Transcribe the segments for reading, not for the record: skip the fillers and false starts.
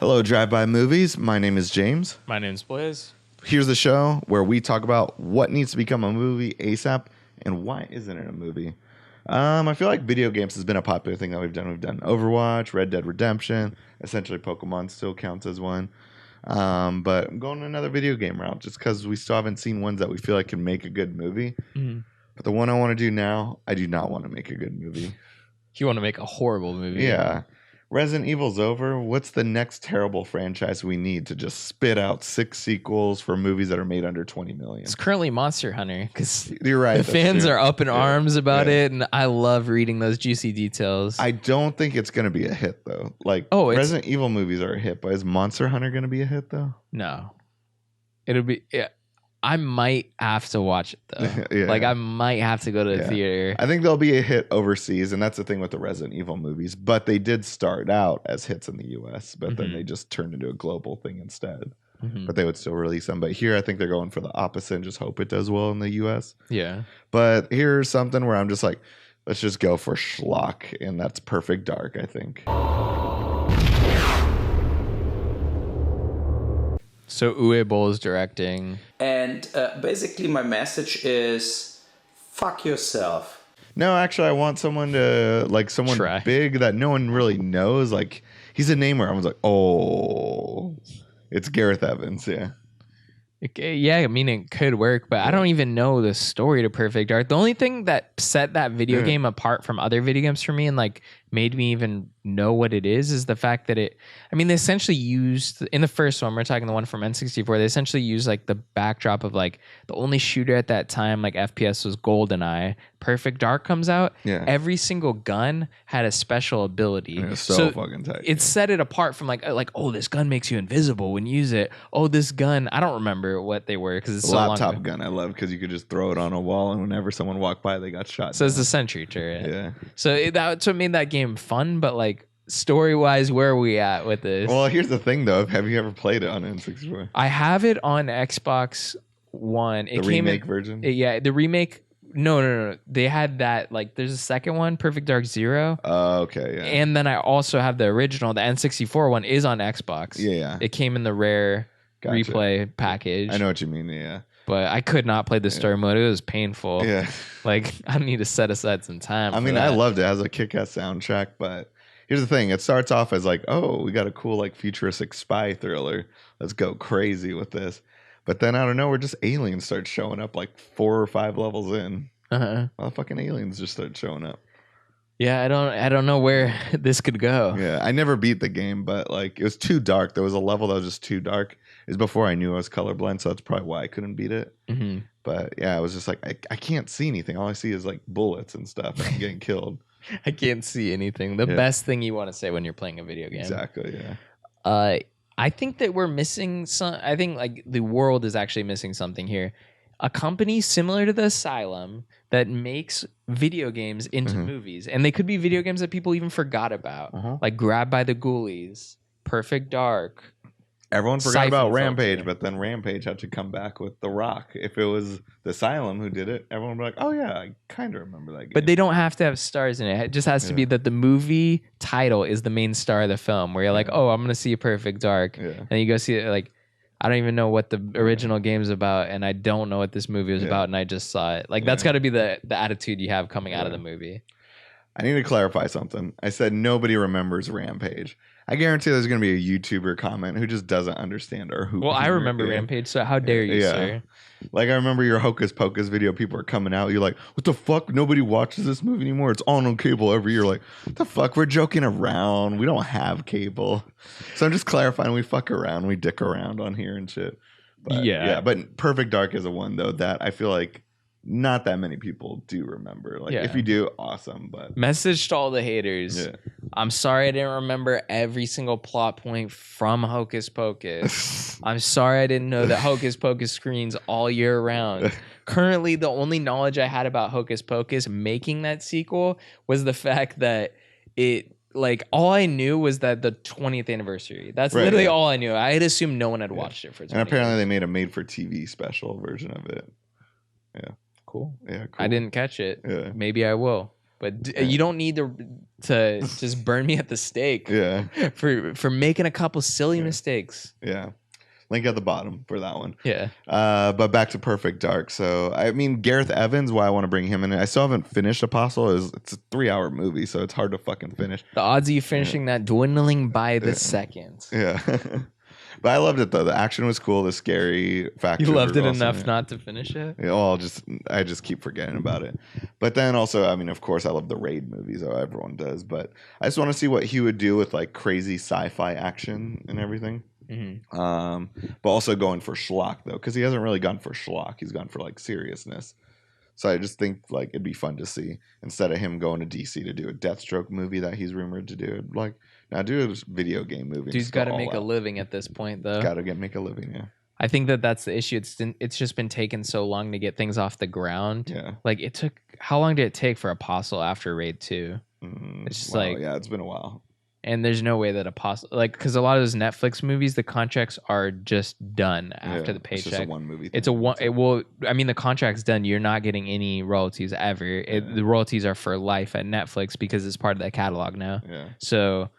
Hello, Drive-By Movies. My name is James. My name's Blaise. Here's the show where we talk about what needs to become a movie ASAP and why isn't it a movie. I feel like video games has been a popular thing that we've done. We've done Overwatch, Red Dead Redemption, essentially Pokemon still counts as one. But I'm going another video game route just because we still haven't seen ones that we feel like can make a good movie. Mm-hmm. But the one I want to do now, I do not want to make a good movie. You want to make a horrible movie. Yeah. Resident Evil's over. What's the next terrible franchise we need to just spit out 6 sequels for movies that are made under 20 million? It's currently Monster Hunter because you're right. The fans are up in arms about it, and I love reading those juicy details. I don't think it's going to be a hit though. Resident Evil movies are a hit, but is Monster Hunter going to be a hit though? No, it'll be. Yeah. I might have to watch it though. I might have to go to the theater. I think they'll be a hit overseas, and that's the thing with the Resident Evil movies. But they did start out as hits in the US, but then they just turned into a global thing instead. But they would still release them. But here I think they're going for the opposite and just hope it does well in the US. Yeah. But here's something where I'm just like, let's just go for schlock, and that's Perfect Dark, I think. So Uwe Boll is directing. And basically my message is, fuck yourself. No, actually, I want someone to, someone big that no one really knows. Like, he's a name where everyone's like, oh, it's Gareth Evans, yeah. Yeah, I mean, it could work, but I don't even know the story to Perfect Dark. The only thing that set that video game apart from other video games for me and made me even know what it is the fact that they essentially used, in the first one, we're talking the one from N64, they essentially used the backdrop of the only shooter at that time, FPS was GoldenEye. Perfect Dark comes out. Yeah. Every single gun had a special ability. It's so fucking tight. It set it apart from oh, this gun makes you invisible when you use it. Oh, this gun, I don't remember what they were because it's so long. Laptop gun I love because you could just throw it on a wall and whenever someone walked by they got shot. So it's the sentry turret. Yeah. So that's what made that game fun, but story wise, where are we at with this? Well, here's the thing though. Have you ever played it on N64? I have it on Xbox One. The remake version? The remake. No. They had that, there's a second one, Perfect Dark Zero. Oh, okay, yeah. And then I also have the original, the N64 one is on Xbox. Yeah. It came in the rare replay package. I know what you mean, yeah. But I could not play the story mode. It was painful. Yeah. I need to set aside some time. I loved it. It has a kick-ass soundtrack, but here's the thing. It starts off as oh, we got a cool futuristic spy thriller. Let's go crazy with this. But then out of nowhere, just aliens start showing up 4 or 5 levels in. All the fucking aliens just start showing up. Yeah, I don't know where this could go. Yeah, I never beat the game, but it was too dark. There was a level that was just too dark. It was before I knew I was colorblind, so that's probably why I couldn't beat it. Mm-hmm. But yeah, I was just I can't see anything. All I see is bullets and stuff, and I'm getting killed. I can't see anything. The best thing you want to say when you're playing a video game. Exactly, yeah. I think that we're missing some. I think the world is actually missing something here. A company similar to the Asylum that makes video games into movies, and they could be video games that people even forgot about, like Grabbed by the Ghoulies, Perfect Dark. Everyone forgot about Rampage, but then Rampage had to come back with The Rock. If it was the Asylum who did it, everyone would be oh yeah, I kind of remember that game. But they don't have to have stars in it. It just has to be that the movie title is the main star of the film, where you're oh, I'm going to see a Perfect Dark. Yeah. And you go see it, I don't even know what the original game's about, and I don't know what this movie was about, and I just saw it. That's got to be the attitude you have coming out of the movie. I need to clarify something. I said nobody remembers Rampage. I guarantee there's going to be a YouTuber comment who just doesn't understand our Well, I remember Rampage, so how dare you, sir? I remember your Hocus Pocus video. People are coming out. You're what the fuck? Nobody watches this movie anymore. It's on cable every year. What the fuck? We're joking around. We don't have cable. So I'm just clarifying. We fuck around. We dick around on here and shit. But, yeah. But Perfect Dark is a one, though, that I feel not that many people do remember. If you do, awesome. But message to all the haters. Yeah. I'm sorry I didn't remember every single plot point from Hocus Pocus. I'm sorry I didn't know that Hocus Pocus screens all year round. Currently, the only knowledge I had about Hocus Pocus making that sequel was the fact that it all I knew was that the 20th anniversary. That's literally all I knew. I had assumed no one had watched it for 20 And apparently they made a made-for-TV special version of it. Yeah. Cool. Yeah, cool. I didn't catch it. Yeah. Maybe I will. But you don't need to just burn me at the stake Yeah. for making a couple silly mistakes. Yeah. Link at the bottom for that one. Yeah. But back to Perfect Dark. So, I mean, Gareth Evans, why I want to bring him in. I still haven't finished Apostle. It's a 3-hour movie, so it's hard to fucking finish. The odds of you finishing that dwindling by the second. Yeah. But I loved it, though. The action was cool. The scary factor. You loved it enough not to finish it? Yeah, well, I just keep forgetting about it. But then also, I mean, of course, I love the Raid movies. Everyone does. But I just want to see what he would do with like crazy sci-fi action and everything. But also going for schlock though, because he hasn't really gone for schlock. He's gone for like seriousness. So I just think like it'd be fun to see instead of him going to DC to do a Deathstroke movie that he's rumored to do. Like now do a video game movie. Dude's got to make a living at this point though. Got to make a living. Yeah. I think that's the issue. It's just been taking so long to get things off the ground. Yeah. Like it took. How long did it take for Apostle after Raid 2? It's just yeah, it's been a while. And there's no way that Apostle, like, because a lot of those Netflix movies, the contracts are just done after the paycheck. It's just a one movie thing. It's a one. It will. I mean, the contract's done. You're not getting any royalties ever. The royalties are for life at Netflix because it's part of that catalog now. Yeah. So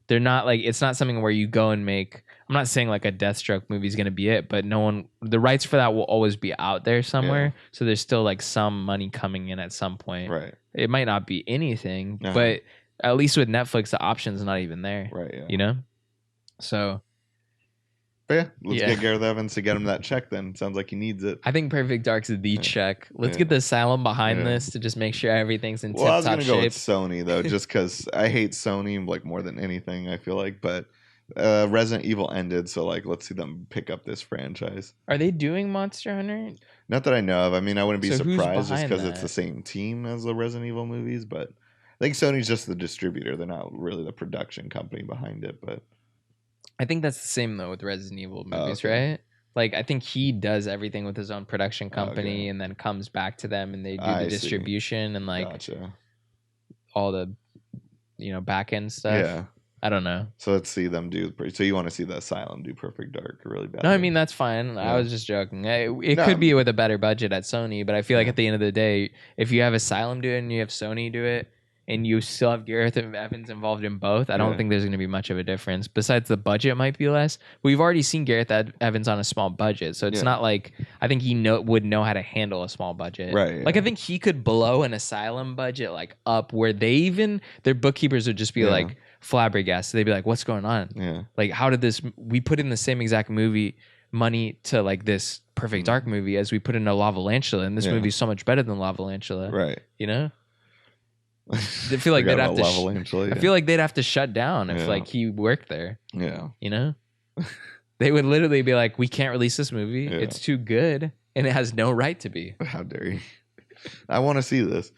they're not like, it's not something where you go and make. I'm not saying like a Deathstroke movie is gonna be it, but the rights for that will always be out there somewhere. Yeah. So there's still like some money coming in at some point. Right. It might not be anything, but at least with Netflix, the option's not even there. Right. Yeah. You know? So. But yeah, let's get Gareth Evans to get him that check then. Sounds like he needs it. I think Perfect Dark's the check. Let's get the asylum behind this to just make sure everything's in tip-top shape. I was going to go with Sony, though, just because I hate Sony like more than anything, I feel like. But Resident Evil ended, so like let's see them pick up this franchise. Are they doing Monster Hunter? Not that I know of. I mean, I wouldn't be surprised just because that? it's the same team as the Resident Evil movies, but I think Sony's just the distributor. They're not really the production company behind it, but I think that's the same though with Resident Evil movies, right? Like I think he does everything with his own production company and then comes back to them and they do the distribution and like all the back end stuff. Yeah. I don't know. So let's see them do. So you want to see the Asylum do Perfect Dark really bad? No, I mean that's fine. Yeah. I was just joking. It could be with a better budget at Sony, but I feel like at the end of the day, if you have Asylum do it and you have Sony do it, and you still have Gareth Evans involved in both, I don't think there's going to be much of a difference. Besides, the budget might be less. We've already seen Gareth Evans on a small budget, so it's not like I think he would know how to handle a small budget. Right. Like I think he could blow an Asylum budget like up where their bookkeepers would just be like flabbergasted. They'd be like, "What's going on? Yeah. Like, how did we put in the same exact movie money to like this Perfect Dark movie as we put into Lavalantula, and this movie is so much better than Lavalantula." Right. You know. I feel like they'd have to. I feel like they'd have to shut down if like he worked there. Yeah, you know, they would literally be like, "We can't release this movie. Yeah. It's too good, and it has no right to be." How dare you? I want to see this.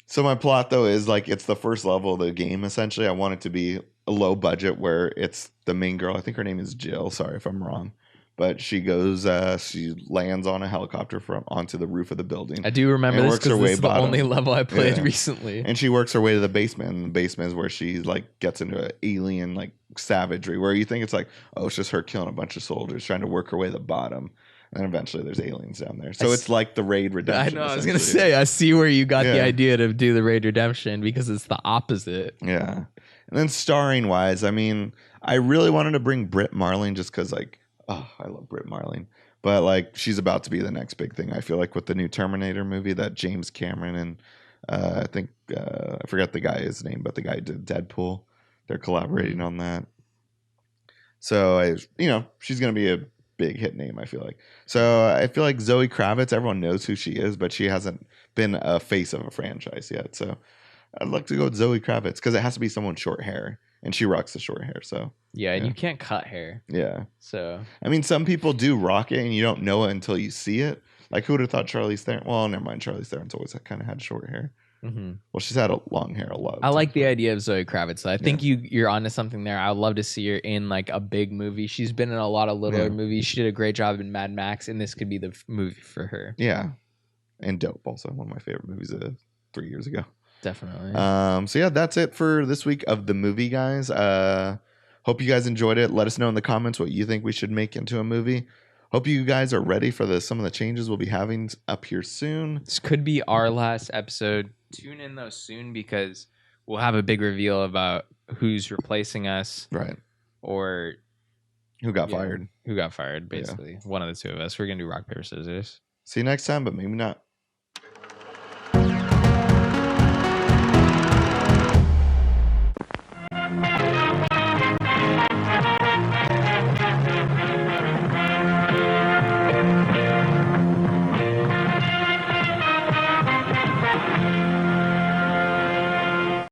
So my plot though is like it's the first level of the game. Essentially, I want it to be a low budget where it's the main girl. I think her name is Jill. Sorry if I'm wrong. But she goes, she lands on a helicopter onto the roof of the building. I do remember this because this is the only level I played recently. And she works her way to the basement. And the basement is where she like gets into an alien like savagery, where you think it's like, oh, it's just her killing a bunch of soldiers, trying to work her way to the bottom. And eventually there's aliens down there. So it's like the Raid Redemption. I know, I was going to say, I see where you got the idea to do the Raid Redemption because it's the opposite. Yeah. And then starring wise, I mean, I really wanted to bring Britt Marling just because like, oh, I love Britt Marling. But like she's about to be the next big thing. I feel like with the new Terminator movie that James Cameron and I think I forgot the guy's name, but the guy who did Deadpool. They're collaborating on that. So she's gonna be a big hit name, I feel like. So I feel like Zoe Kravitz, everyone knows who she is, but she hasn't been a face of a franchise yet. So I'd like to go with Zoe Kravitz because it has to be someone with short hair. And she rocks the short hair, so and you can't cut hair. Yeah. So I mean, some people do rock it, and you don't know it until you see it. Like, who would have thought Charlize Theron? Well, never mind. Charlize Theron's always kind of had short hair. Mm-hmm. Well, she's had long hair a lot. I like the idea of Zoe Kravitz. I think you're onto something there. I would love to see her in like a big movie. She's been in a lot of littler movies. She did a great job in Mad Max, and this could be the movie for her. Yeah, and Dope, also one of my favorite movies 3 years ago. Definitely. So yeah, that's it for this week of the movie, guys. Hope you guys enjoyed it. Let us know in the comments what you think we should make into a movie. Hope you guys are ready for some of the changes we'll be having up here soon. This could be our last episode. Tune in though soon because we'll have a big reveal about who's replacing us. Right. Or who got fired. Who got fired, basically. One of the two of us. We're going to do rock, paper, scissors. See you next time, but maybe not.